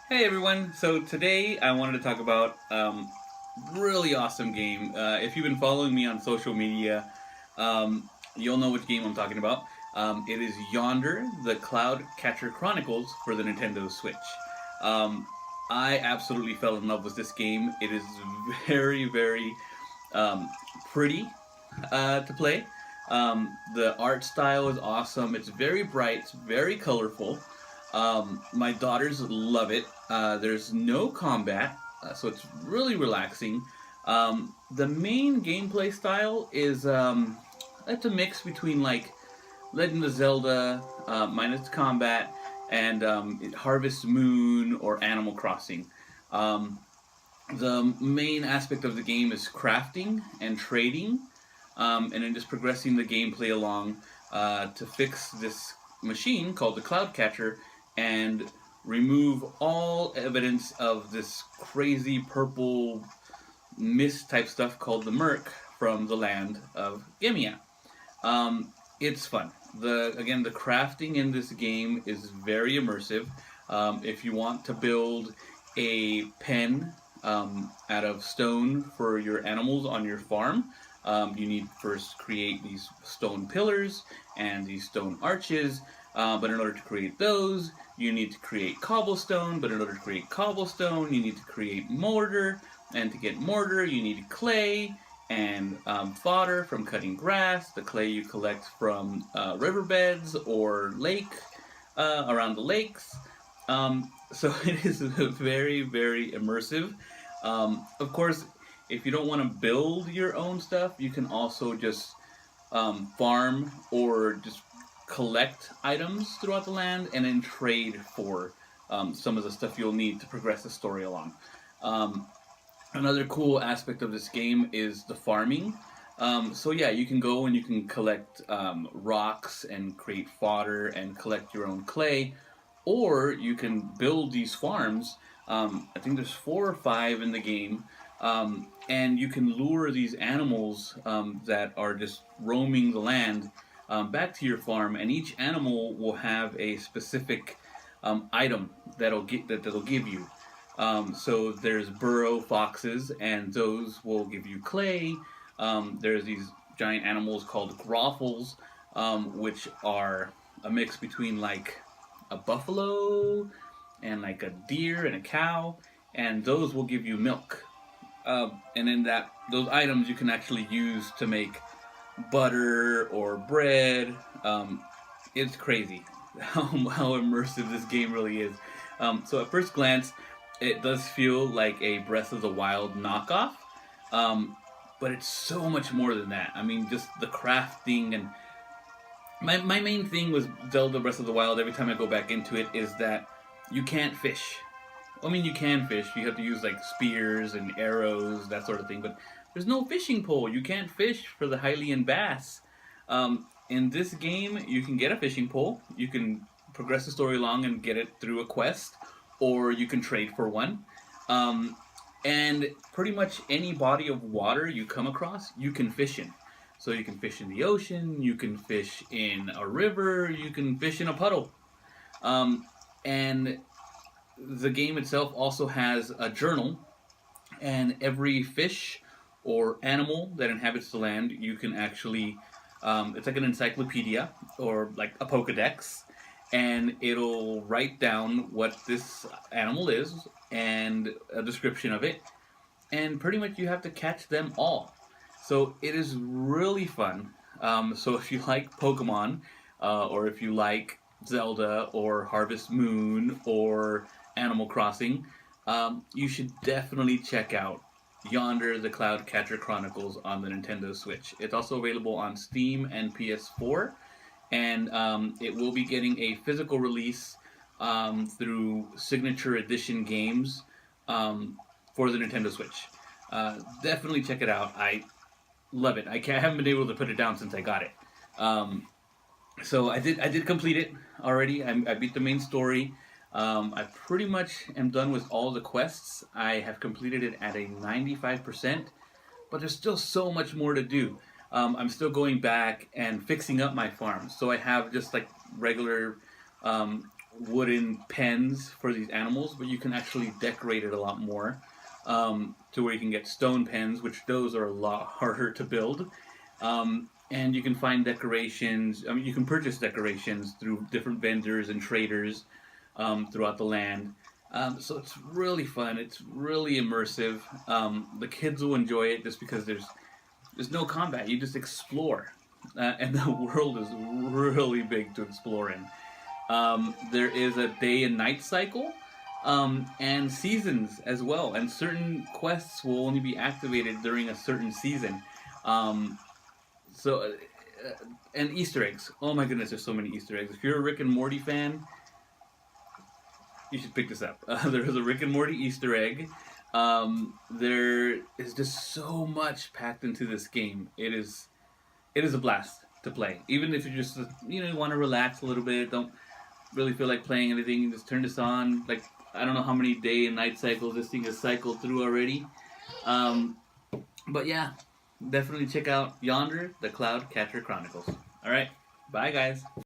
Hey everyone! So today I wanted to talk about really awesome game. If you've been following me on social media, you'll know which game I'm talking about. It is Yonder, the Cloud Catcher Chronicles for the Nintendo Switch. Um, I absolutely fell in love with this game. It is very, very um, pretty to play. The art style is awesome. It's very bright, it's very colorful. My daughters love it. There's no combat, so it's really relaxing. The main gameplay style is it's a mix between like Legend of Zelda minus combat and Harvest Moon or Animal Crossing. Um, the main aspect of the game is crafting and trading, and then just progressing the gameplay along to fix this machine called the Cloud Catcher and remove all evidence of this crazy purple mist type stuff called the Murk from the land of Gemea. It's fun. The crafting in this game is very immersive. If you want to build a pen out of stone for your animals on your farm, you need first create these stone pillars and these stone arches. But in order to create those, you need to create cobblestone. But in order to create cobblestone, you need to create mortar. And to get mortar, you need clay and fodder from cutting grass. The clay you collect from riverbeds or lake around the lakes. So it is very, very immersive. Of course, if you don't want to build your own stuff, you can also just farm or just collect items throughout the land and then trade for some of the stuff you'll need to progress the story along. Another cool aspect of this game is the farming. So yeah, you can go and you can collect rocks and create fodder and collect your own clay, or you can build these farms. I think there's 4 or 5 in the game, and you can lure these animals that are just roaming the land back to your farm, and each animal will have a specific item that'll give you. So there's burrow foxes, and those will give you clay. There's these giant animals called groffles, which are a mix between like a buffalo and like a deer and a cow, and those will give you milk. And then those items you can actually use to make butter or bread. It's crazy how immersive this game really is. So at first glance, it does feel like a Breath of the Wild knockoff, but it's so much more than that. I mean, just the crafting and my main thing with Zelda Breath of the Wild, every time I go back into it, is that you can't fish. I mean, you can fish. You have to use like spears and arrows, that sort of thing. But there's no fishing pole. You can't fish for the Hylian bass. In this game, you can get a fishing pole. You can progress the story along and get it through a quest, or you can trade for one. And pretty much any body of water you come across, you can fish in. So you can fish in the ocean, you can fish in a river, you can fish in a puddle. And the game itself also has a journal, and every fish or animal that inhabits the land, you can actually, it's like an encyclopedia or like a Pokedex, and it'll write down what this animal is and a description of it, and pretty much you have to catch them all. So it is really fun. So if you like Pokemon, or if you like Zelda or Harvest Moon or Animal Crossing, you should definitely check out Yonder, the Cloud Catcher Chronicles on the Nintendo Switch. It's also available on Steam and PS4, and it will be getting a physical release through Signature Edition Games for the Nintendo Switch. Definitely check it out. I love it. I haven't been able to put it down since I got it. So I did complete it already. I beat the main story. I pretty much am done with all the quests. I have completed it at a 95%, but there's still so much more to do. I'm still going back and fixing up my farm. So I have just like regular wooden pens for these animals, but you can actually decorate it a lot more, to where you can get stone pens, which those are a lot harder to build. And you can find decorations. I mean, you can purchase decorations through different vendors and traders throughout the land. So it's really fun. It's really immersive. The kids will enjoy it just because there's no combat. You just explore, and the world is really big to explore in. There is a day and night cycle, and seasons as well. And certain quests will only be activated during a certain season. So, and Easter eggs. Oh my goodness, there's so many Easter eggs. If you're a Rick and Morty fan, you should pick this up. There is a Rick and Morty Easter egg. There is just so much packed into this game. It is a blast to play. Even if you just you want to relax a little bit, don't really feel like playing anything, you just turn this on. Like, I don't know how many day and night cycles this thing has cycled through already. But yeah, definitely check out Yonder, the Cloud Catcher Chronicles. All right, bye guys.